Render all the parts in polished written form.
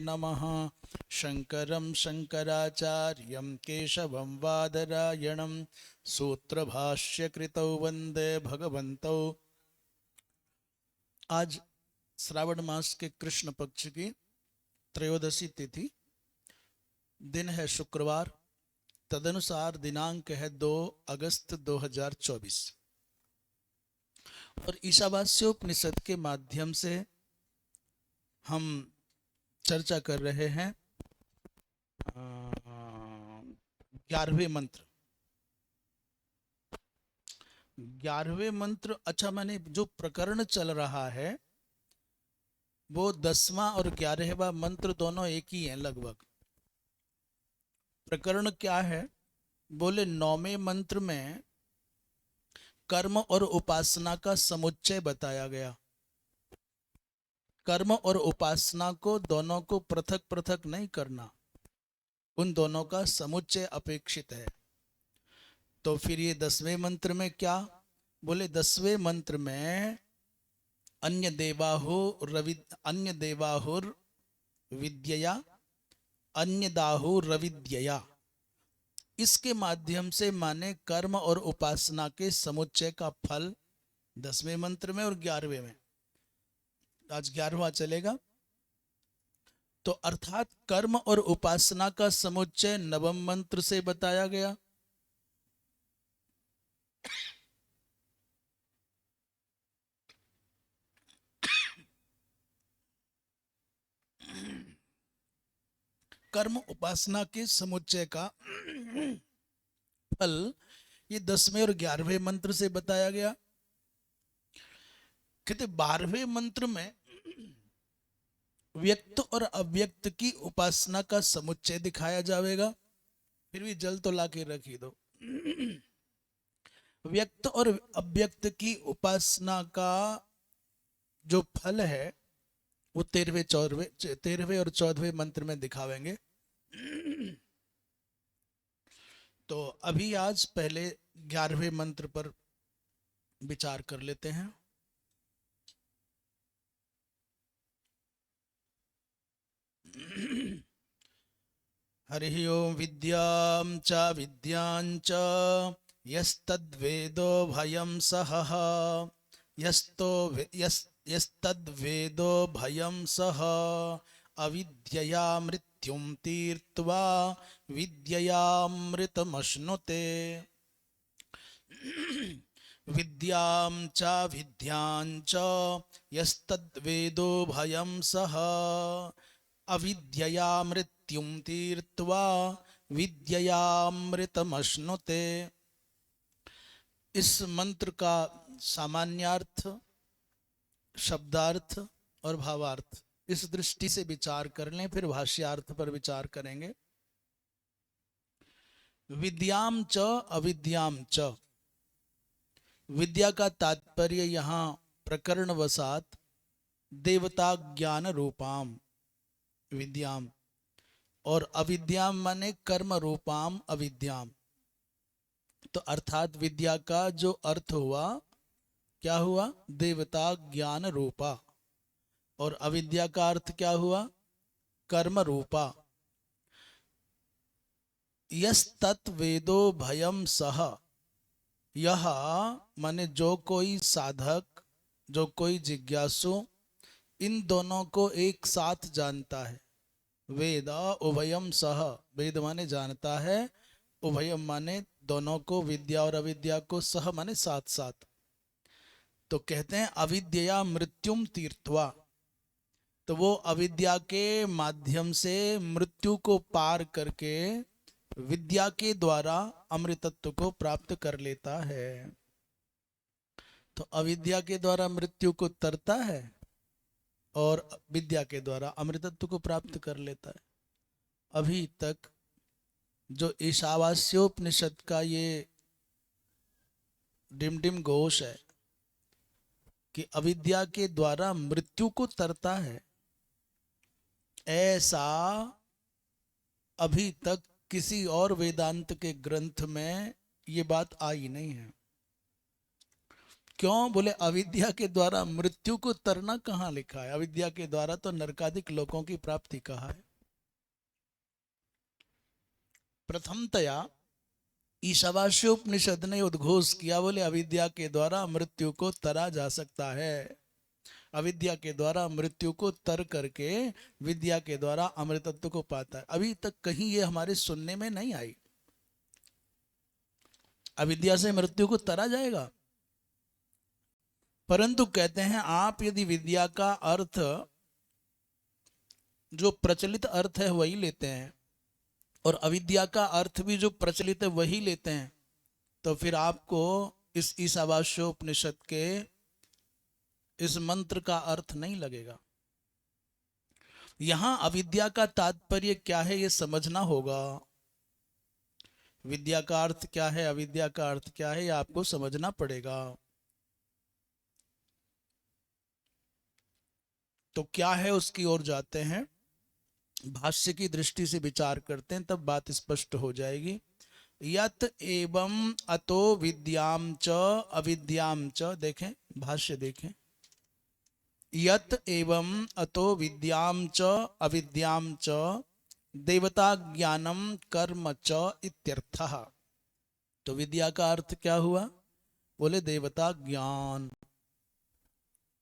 नमः। शंकरं शंकराचार्यं केशवं वादरायणं सूत्रभाष्यकृतौ वंदे भगवन्तौ। आज श्रावण मास के कृष्ण पक्ष की त्रयोदशी तिथि, दिन है शुक्रवार, तदनुसार दिनांक है 2 अगस्त 2024 और ईशावास्योपनिषद के माध्यम से हम चर्चा कर रहे हैं 11वें मंत्र। 11वें मंत्र, अच्छा, मैंने जो प्रकरण चल रहा है वो 10वां और 11वां मंत्र दोनों एक ही हैं लगभग। प्रकरण क्या है? बोले 9वें मंत्र में कर्म और उपासना का समुच्चय बताया गया। कर्म और उपासना को दोनों को पृथक पृथक नहीं करना, उन दोनों का समुच्चय अपेक्षित है। तो फिर ये 10वें मंत्र में क्या बोले? 10वें मंत्र में अन्य देवाहुर विद्यया अन्य दाहुरविद्यया, इसके माध्यम से माने कर्म और उपासना के समुच्चय का फल 10वें मंत्र में और 11वें में। आज 11वां चलेगा। तो अर्थात कर्म और उपासना का समुच्चय 9वें मंत्र से बताया गया। कर्म उपासना के समुच्चय का फल ये 10वें और 11वें मंत्र से बताया गया। कहते 12वें मंत्र में व्यक्त और अव्यक्त की उपासना का समुच्चय दिखाया जाएगा। फिर भी जल तो लाके रख ही दो। व्यक्त और अव्यक्त की उपासना का जो फल है वो 13वें और 14वें मंत्र में दिखावेंगे। तो अभी आज पहले 11वें मंत्र पर विचार कर लेते हैं। हरि ओम। विद्यां च विद्यां च यस्तद्वेदो भयं सह यस्तद्वेदो भयं सह अविद्यया मृत्युं तीर्त्वा विद्ययामृतमश्नुते। विद्यां च विद्यां च यस्तद्वेदो भयं सह अविद्यया मृत्युं तीर्त्वा विद्ययामृतमश्नुते। इस मंत्र का सामान्यार्थ, शब्दार्थ और भावार्थ इस दृष्टि से विचार कर लें, फिर भाष्यार्थ पर विचार करेंगे। विद्याम च अविद्याम च, विद्या का तात्पर्य यहाँ प्रकरण वसात देवता ज्ञान रूपाम विद्याम, और अविद्याम माने कर्म रूपाम अविद्याम। तो अर्थात विद्या का जो अर्थ हुआ, क्या हुआ? देवता ज्ञान रूपा। और अविद्या का अर्थ क्या हुआ? कर्म रूपा। यस्तत्वेदो भयम सह, यह माने जो कोई साधक, जो कोई जिज्ञासु इन दोनों को एक साथ जानता है। वेद उभयम सह, वेद माने जानता है, उभयम माने दोनों को, विद्या और अविद्या को, सह माने साथ साथ। तो कहते हैं अविद्या मृत्युम तीर्थवा, तो वो अविद्या के माध्यम से मृत्यु को पार करके विद्या के द्वारा अमृतत्व को प्राप्त कर लेता है। तो अविद्या के द्वारा मृत्यु को तरता है और विद्या के द्वारा अमृतत्व को प्राप्त कर लेता है। अभी तक जो ईशावास्योपनिषद का ये डिमडिम घोष है कि अविद्या के द्वारा मृत्यु को तरता है, ऐसा अभी तक किसी और वेदांत के ग्रंथ में ये बात आई नहीं है। क्यों? बोले अविद्या के द्वारा मृत्यु को तरना कहाँ लिखा है? अविद्या के द्वारा तो नरकादिक लोकों की प्राप्ति कहा है। प्रथमतया ईशावास्योपनिषद ने उद्घोष किया, बोले अविद्या के द्वारा मृत्यु को तरा जा सकता है। अविद्या के द्वारा मृत्यु को तर करके विद्या के द्वारा अमृतत्व को पाता है। अभी तक कहीं ये हमारे सुनने में नहीं आई। अविद्या से मृत्यु को तरा जाएगा। परंतु कहते हैं आप यदि विद्या का अर्थ जो प्रचलित अर्थ है वही लेते हैं और अविद्या का अर्थ भी जो प्रचलित है वही लेते हैं, तो फिर आपको इस ईशावास्योपनिषद के इस मंत्र का अर्थ नहीं लगेगा। यहां अविद्या का तात्पर्य क्या है ये समझना होगा। विद्या का अर्थ क्या है, अविद्या का अर्थ क्या है, ये आपको समझना पड़ेगा। तो क्या है उसकी ओर जाते हैं, भाष्य की दृष्टि से विचार करते हैं, तब बात स्पष्ट हो जाएगी। यत एवं अतो विद्याम च अविद्याम च, देखें भाष्य देखें, यत एवं अतो विद्याम च अविद्याम च देवता ज्ञानम कर्म च इत्यर्थः। तो विद्या का अर्थ क्या हुआ? बोले देवता ज्ञान।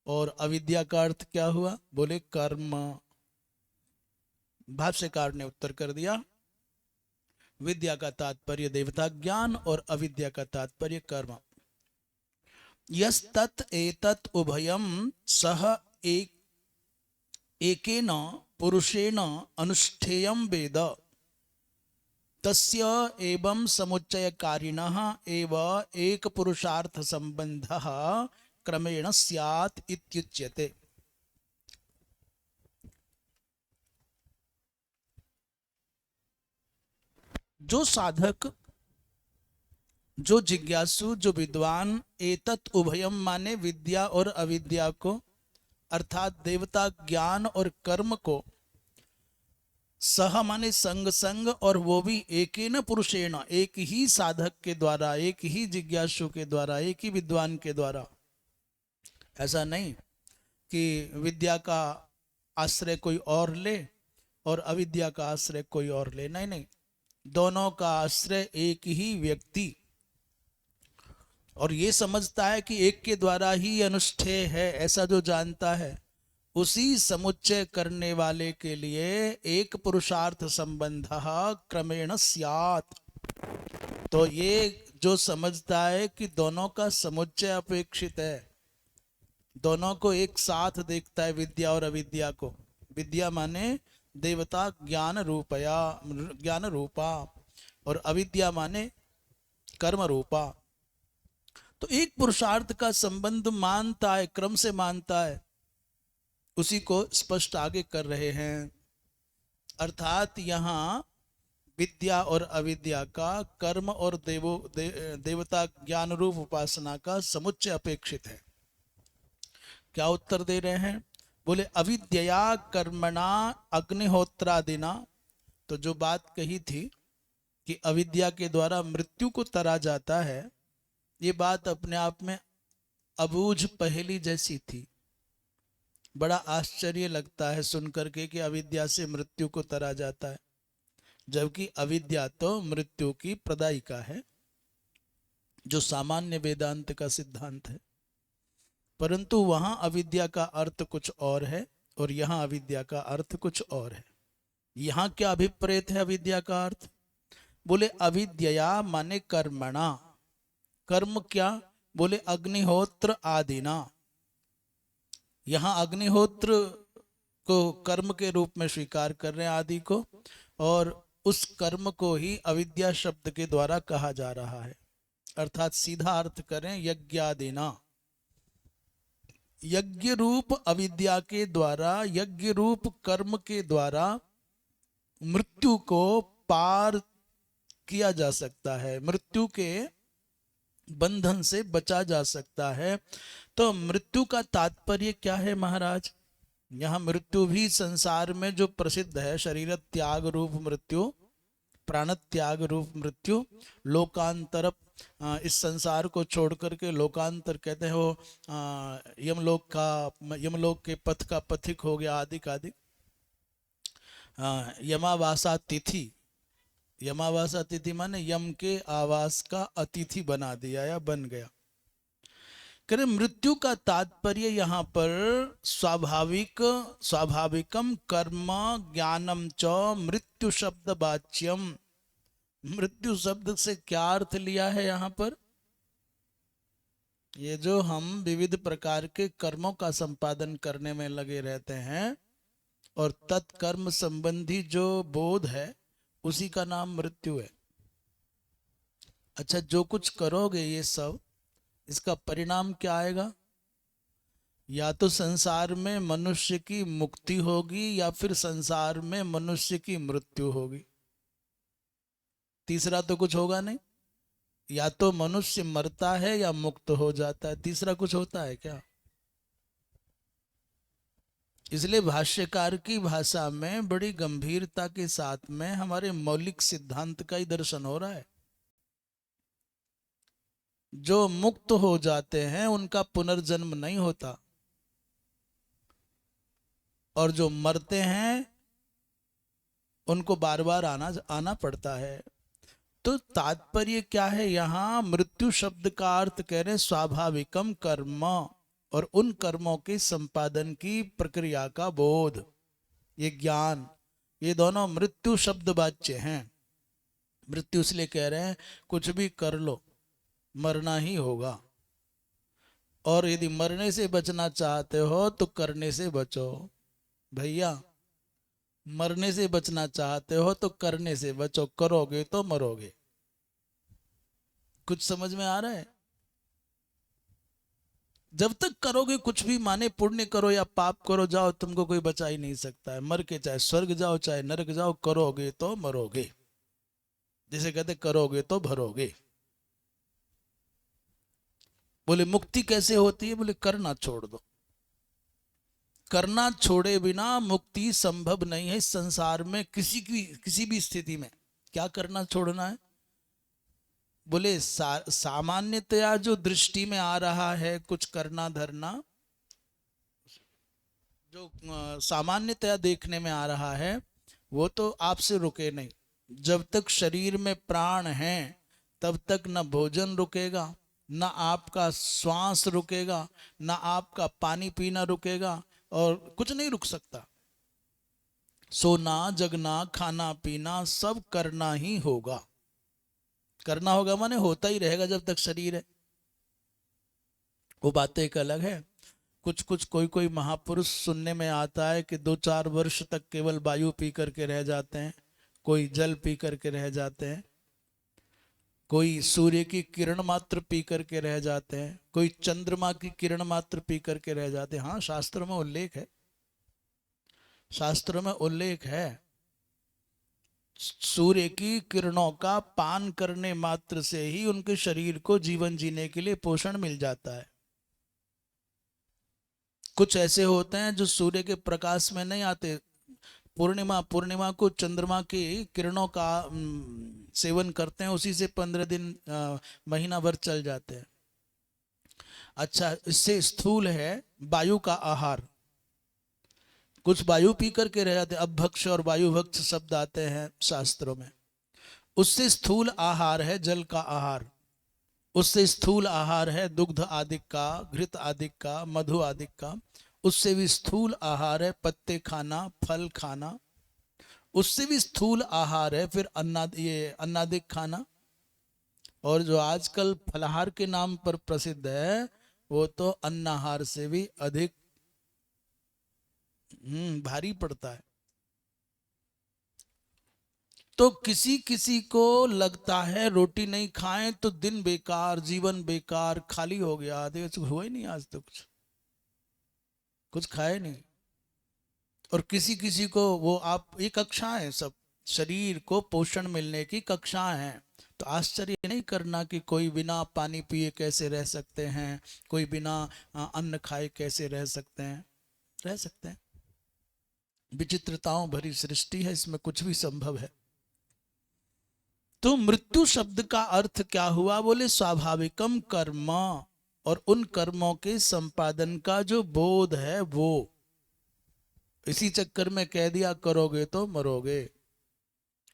और अविद्या का अर्थ क्या हुआ? बोले कर्म। भाष्यकार ने उत्तर कर दिया, विद्या का तात्पर्य देवता ज्ञान और अविद्या का तात्पर्य कर्म। यस्तत् एतत् उभयम सह एकेन पुरुषेण अनुष्ठेयं वेद तस्य एवं समुच्चयकारिणः एव एक पुरुषार्थ संबंधः क्रमेण स्यात् इत्युच्यते। जो साधक, जो जिज्ञासु, जो विद्वान एतत् उभयम माने विद्या और अविद्या को, अर्थात देवता ज्ञान और कर्म को, सह माने संग संग, और वो भी एकेन पुरुषेण, एक ही साधक के द्वारा, एक ही जिज्ञासु के द्वारा, एक ही विद्वान के द्वारा। ऐसा नहीं कि विद्या का आश्रय कोई और ले और अविद्या का आश्रय कोई और ले, नहीं नहीं, दोनों का आश्रय एक ही व्यक्ति, और ये समझता है कि एक के द्वारा ही अनुष्ठेय है, ऐसा जो जानता है, उसी समुच्चय करने वाले के लिए एक पुरुषार्थ संबंध क्रमेण स्यात्। तो ये जो समझता है कि दोनों का समुच्चय अपेक्षित है, दोनों को एक साथ देखता है, विद्या और अविद्या को, विद्या माने देवता ज्ञान रूपया, ज्ञान रूपा, और अविद्या माने कर्म रूपा, तो एक पुरुषार्थ का संबंध मानता है, क्रम से मानता है, उसी को स्पष्ट आगे कर रहे हैं। अर्थात यहाँ विद्या और अविद्या का, कर्म और देवता ज्ञान रूप उपासना का समुच्चय अपेक्षित है। क्या उत्तर दे रहे हैं? बोले अविद्या कर्मणा अग्निहोत्रादिना। तो जो बात कही थी कि अविद्या के द्वारा मृत्यु को तरा जाता है, ये बात अपने आप में अबूझ पहेली जैसी थी। बड़ा आश्चर्य लगता है सुनकर के कि अविद्या से मृत्यु को तरा जाता है, जबकि अविद्या तो मृत्यु की प्रदायिका है, जो सामान्य वेदांत का सिद्धांत है। परंतु वहां अविद्या का अर्थ कुछ और है और यहां अविद्या का अर्थ कुछ और है। यहां क्या अभिप्रेत है अविद्या का अर्थ? बोले अविद्या माने कर्मणा। कर्म क्या? बोले अग्निहोत्र आदिना। यहां अग्निहोत्र को कर्म के रूप में स्वीकार कर रहे हैं, आदि को, और उस कर्म को ही अविद्या शब्द के द्वारा कहा जा रहा है। अर्थात सीधा अर्थ करें यज्ञादिना, यज्ञ रूप अविद्या के द्वारा, यज्ञ रूप कर्म के द्वारा मृत्यु को पार किया जा सकता है, मृत्यु के बंधन से बचा जा सकता है। तो मृत्यु का तात्पर्य क्या है महाराज? यहां मृत्यु भी संसार में जो प्रसिद्ध है, शरीर त्याग रूप मृत्यु, प्राण त्याग रूप मृत्यु, लोकांतर इस संसार को छोड़ करके लोकांतर, कहते हैं वो यमलोक के पथ का पथिक हो गया, आदिक आदिक। यमावासा तिथि, यमावासा तिथि माने यम के आवास का अतिथि बना दिया या बन गया। करे मृत्यु का तात्पर्य यहाँ पर स्वाभाविकम कर्म ज्ञानम च मृत्यु शब्द वाच्यम। मृत्यु शब्द से क्या अर्थ लिया है यहाँ पर? ये जो हम विविध प्रकार के कर्मों का संपादन करने में लगे रहते हैं और तत्कर्म संबंधी जो बोध है उसी का नाम मृत्यु है। अच्छा, जो कुछ करोगे ये सब, इसका परिणाम क्या आएगा? या तो संसार में मनुष्य की मुक्ति होगी या फिर संसार में मनुष्य की मृत्यु होगी। तीसरा तो कुछ होगा नहीं। या तो मनुष्य मरता है या मुक्त हो जाता है, तीसरा कुछ होता है क्या? इसलिए भाष्यकार की भाषा में बड़ी गंभीरता के साथ में हमारे मौलिक सिद्धांत का ही दर्शन हो रहा है। जो मुक्त हो जाते हैं उनका पुनर्जन्म नहीं होता, और जो मरते हैं उनको बार बार आना पड़ता है। तो तात्पर्य क्या है यहाँ? मृत्यु शब्द का अर्थ कह रहे स्वाभाविकम कर्म, और उन कर्मों के संपादन की प्रक्रिया का बोध, ये ज्ञान, ये दोनों मृत्यु शब्द वाच्य हैं। मृत्यु इसलिए कह रहे हैं कुछ भी कर लो मरना ही होगा, और यदि मरने से बचना चाहते हो तो करने से बचो। भैया, मरने से बचना चाहते हो तो करने से बचो, करोगे तो मरोगे। कुछ समझ में आ रहा है? जब तक करोगे कुछ भी, माने पुण्य करो या पाप करो, जाओ, तुमको कोई बचा ही नहीं सकता है। मर के चाहे स्वर्ग जाओ चाहे नरक जाओ, करोगे तो मरोगे। जैसे कहते करोगे तो भरोगे। बोले मुक्ति कैसे होती है? बोले करना छोड़ दो। करना छोड़े बिना मुक्ति संभव नहीं है इस संसार में, किसी भी स्थिति में। क्या करना छोड़ना है? बोले सामान्यतया जो दृष्टि में आ रहा है कुछ करना धरना, जो सामान्यतया देखने में आ रहा है, वो तो आपसे रुके नहीं। जब तक शरीर में प्राण है तब तक न भोजन रुकेगा, न आपका श्वास रुकेगा, न आपका पानी पीना रुकेगा, और कुछ नहीं रुक सकता। सोना जगना खाना पीना सब करना ही होगा। करना होगा माने होता ही रहेगा जब तक शरीर है। वो बात एक अलग है। कुछ कोई महापुरुष सुनने में आता है कि 2-4 वर्ष तक केवल वायु पी करके रह जाते हैं, कोई जल पी करके रह जाते हैं, कोई सूर्य की किरण मात्र पी करके रह जाते हैं, कोई चंद्रमा की किरण मात्र पी करके रह जाते हैं। हाँ, शास्त्र में उल्लेख है, शास्त्र में उल्लेख है। सूर्य की किरणों का पान करने मात्र से ही उनके शरीर को जीवन जीने के लिए पोषण मिल जाता है। कुछ ऐसे होते हैं जो सूर्य के प्रकाश में नहीं आते, पूर्णिमा को चंद्रमा की किरणों का सेवन करते हैं, उसी से 15 दिन महीना भर चल जाते हैं। अच्छा, इससे स्थूल है वायु का आहार। कुछ वायु पी करके रह जाते, अपभक्ष और वायुभक्ष शब्द आते हैं शास्त्रों में। उससे स्थूल आहार है जल का आहार, उससे स्थूल आहार है दुग्ध आदि का, घृत आदि का, मधु आदि का। उससे भी स्थूल आहार है पत्ते खाना, फल खाना। उससे भी स्थूल आहार है फिर अन्नादिक खाना। और जो आजकल फलाहार के नाम पर प्रसिद्ध है वो तो अन्नाहार से भी अधिक भारी पड़ता है। तो किसी किसी को लगता है रोटी नहीं खाएं तो दिन बेकार, जीवन बेकार, खाली हो गया। देखो हुआ ही नहीं आज तो, कुछ खाए नहीं। और किसी किसी को वो, आप ये कक्षाएं हैं, सब शरीर को पोषण मिलने की कक्षाएं हैं। तो आश्चर्य नहीं करना कि कोई बिना पानी पिए कैसे रह सकते हैं, कोई बिना अन्न खाए कैसे रह सकते हैं। रह सकते हैं। विचित्रताओं भरी सृष्टि है, इसमें कुछ भी संभव है। तो मृत्यु शब्द का अर्थ क्या हुआ? बोले स्वाभाविकम कर्म, और उन कर्मों के संपादन का जो बोध है वो। इसी चक्कर में कह दिया करोगे तो मरोगे।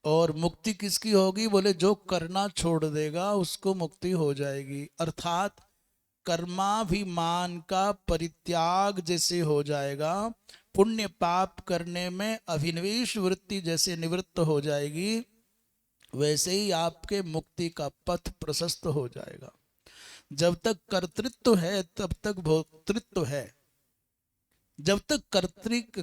और मुक्ति किसकी होगी? बोले जो करना छोड़ देगा उसको मुक्ति हो जाएगी। अर्थात कर्माभिमान का परित्याग जैसे हो जाएगा, पुण्य पाप करने में अभिनिवेश वृत्ति जैसे निवृत्त हो जाएगी, वैसे ही आपके मुक्ति का पथ प्रशस्त हो जाएगा। जब तक कर्तृत्व है तब तक भोक्तृत्व है। जब तक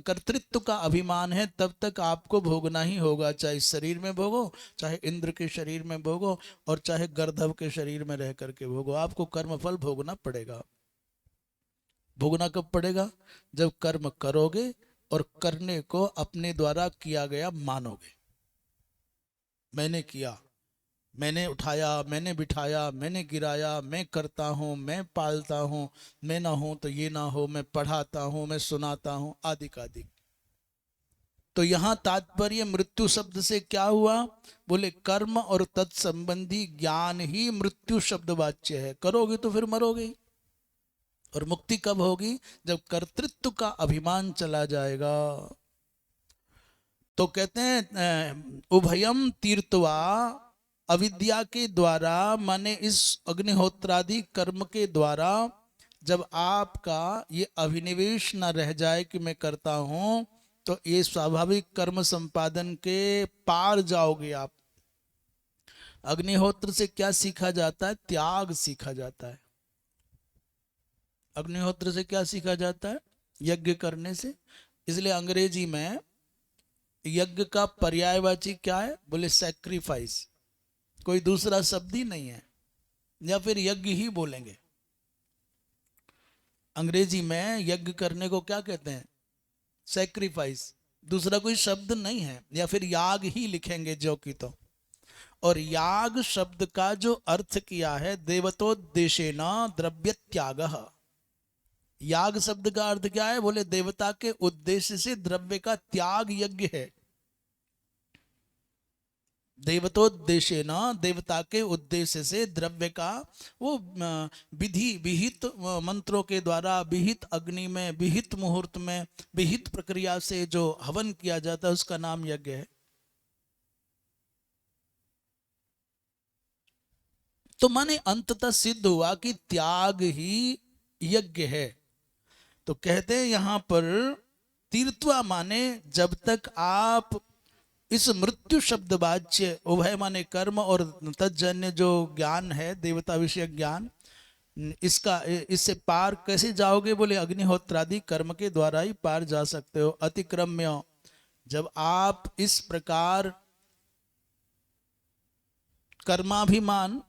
कर्तृत्व का अभिमान है तब तक आपको भोगना ही होगा, चाहे शरीर में भोगो, चाहे इंद्र के शरीर में भोगो, और चाहे गर्दभ के शरीर में रह करके भोगो, आपको कर्मफल भोगना पड़ेगा। भोगना कब पड़ेगा? जब कर्म करोगे और करने को अपने द्वारा किया गया मानोगे। मैंने किया, मैंने उठाया, मैंने बिठाया, मैंने गिराया, मैं करता हूँ, मैं पालता हूँ, मैं ना हूं तो ये ना हो, मैं पढ़ाता हूँ, मैं सुनाता हूँ, आदि आदि। तो यहां तात्पर्य मृत्यु शब्द से क्या हुआ? बोले कर्म और तत्संबंधी ज्ञान ही मृत्यु शब्द वाच्य है। करोगे तो फिर मरोगे। और मुक्ति कब होगी? जब कर्तृत्व का अभिमान चला जाएगा। तो कहते हैं उभयम तीर्थवा, अविद्या के द्वारा, माने इस अग्निहोत्रादि कर्म के द्वारा जब आपका ये अभिनिवेश न रह जाए कि मैं करता हूं, तो ये स्वाभाविक कर्म संपादन के पार जाओगे आप। अग्निहोत्र से क्या सीखा जाता है? त्याग सीखा जाता है। अग्निहोत्र से क्या सीखा जाता है? यज्ञ करने से। इसलिए अंग्रेजी में यज्ञ का पर्यायवाची क्या है? बोले सैक्रिफाइस। कोई दूसरा शब्द ही नहीं है, या फिर यज्ञ ही बोलेंगे। अंग्रेजी में यज्ञ करने को क्या कहते हैं? सैक्रिफाइस। दूसरा कोई शब्द नहीं है, या फिर याग ही लिखेंगे जो कि तो। और याग शब्द का जो अर्थ किया है देवतोद्देशेन द्रव्य त्याग। याग शब्द का अर्थ क्या है? बोले देवता के उद्देश्य से द्रव्य का त्याग यज्ञ है। देवतोद्देश्य न, देवता के उद्देश्य से द्रव्य का वो विधि विहित मंत्रों के द्वारा, विहित अग्नि में, विहित मुहूर्त में, विहित प्रक्रिया से जो हवन किया जाता है उसका नाम यज्ञ है। तो माने अंततः सिद्ध हुआ कि त्याग ही यज्ञ है। तो कहते हैं यहां पर तीर्थवा माने जब तक आप इस मृत्यु शब्द वाच्य उभय माने कर्म और तज्जन्य जो ज्ञान है, देवता विषय ज्ञान, इससे पार कैसे जाओगे? बोले अग्निहोत्रादि कर्म के द्वारा ही पार जा सकते हो। अतिक्रम्य, जब आप इस प्रकार कर्माभिमान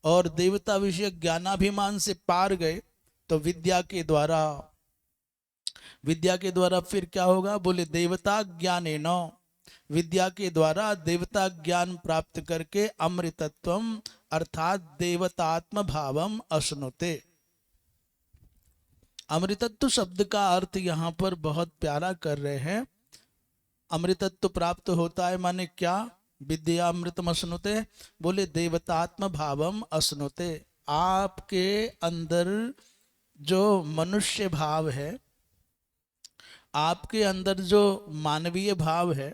और देवता विषय ज्ञानाभिमान से पार गए, तो विद्या के द्वारा फिर क्या होगा? बोले देवता ज्ञानेन, विद्या के द्वारा देवता ज्ञान प्राप्त करके अमृतत्वम अर्थात देवतात्म भावम अश्नुते। अमृतत्व शब्द का अर्थ यहां पर बहुत प्यारा कर रहे हैं। अमृतत्व प्राप्त होता है माने क्या? विद्या अमृतम अश्नुते, बोले देवतात्म भावम अश्नुते। आपके अंदर जो मनुष्य भाव है, आपके अंदर जो मानवीय भाव है,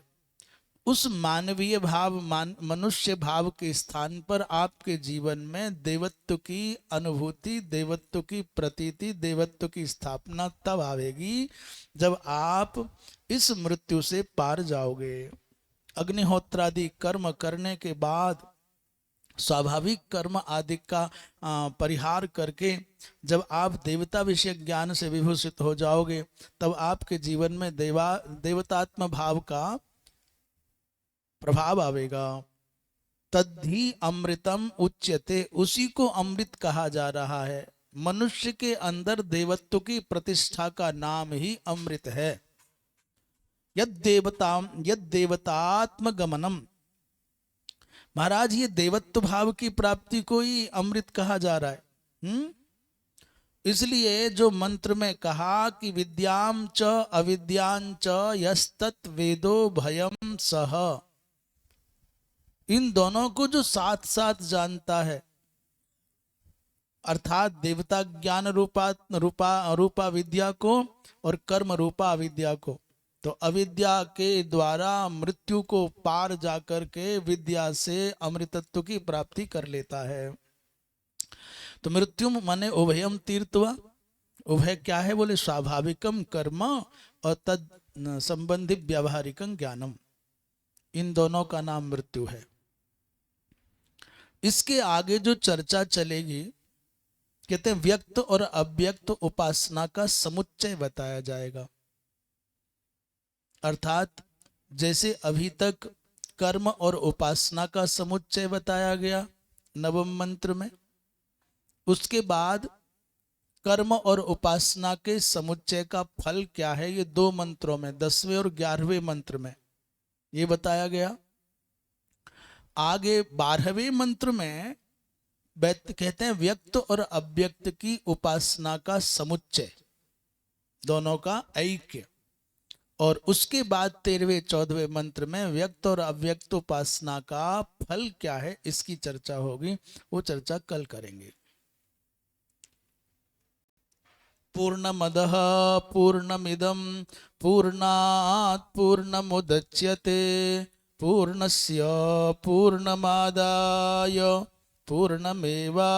उस मानवीय भाव मनुष्य भाव के स्थान पर आपके जीवन में देवत्व की अनुभूति, देवत्व की प्रतीति, देवत्व की स्थापना तब आवेगी जब आप इस मृत्यु से पार जाओगे। अग्निहोत्रादि कर्म करने के बाद स्वाभाविक कर्म आदि का परिहार करके जब आप देवता विषय ज्ञान से विभूषित हो जाओगे, तब आपके जीवन में देवतात्म भाव का प्रभाव आवेगा। तद्धि अमृतम उच्यते, उसी को अमृत कहा जा रहा है। मनुष्य के अंदर देवत्व की प्रतिष्ठा का नाम ही अमृत है। यद देवतात्म गमनम, महाराज ये देवत्व भाव की प्राप्ति को ही अमृत कहा जा रहा है। इसलिए जो मंत्र में कहा कि विद्याम च अविद्यां च यस्तत् वेदो भयम सह, इन दोनों को जो साथ साथ जानता है, अर्थात देवता ज्ञान रूपा रूपा रूपा विद्या को और कर्म रूपा अविद्या को, तो अविद्या के द्वारा मृत्यु को पार जाकर के विद्या से अमृतत्व की प्राप्ति कर लेता है। तो मृत्यु माने उभयम तीर्थवा। उभय क्या है बोले? स्वाभाविकम कर्म और तद संबंधी व्यावहारिकम ज्ञानम, इन दोनों का नाम मृत्यु है। इसके आगे जो चर्चा चलेगी, कहते हैं व्यक्त और अव्यक्त उपासना का समुच्चय बताया जाएगा। अर्थात जैसे अभी तक कर्म और उपासना का समुच्चय बताया गया नवम मंत्र में, उसके बाद कर्म और उपासना के समुच्चय का फल क्या है, ये दो मंत्रों में 10वें और 11वें मंत्र में ये बताया गया। आगे 12वें मंत्र में कहते हैं व्यक्त और अव्यक्त की उपासना का समुच्चय, दोनों का ऐक्य। और उसके बाद 13वें 14वें मंत्र में व्यक्त और अव्यक्त उपासना का फल क्या है, इसकी चर्चा होगी। वो चर्चा कल करेंगे। पूर्णमदः पूर्णमिदं पूर्णात् पूर्णमुदच्यते पूर्णस्य पूर्णमादाय पूर्णमेवावशिष्यते।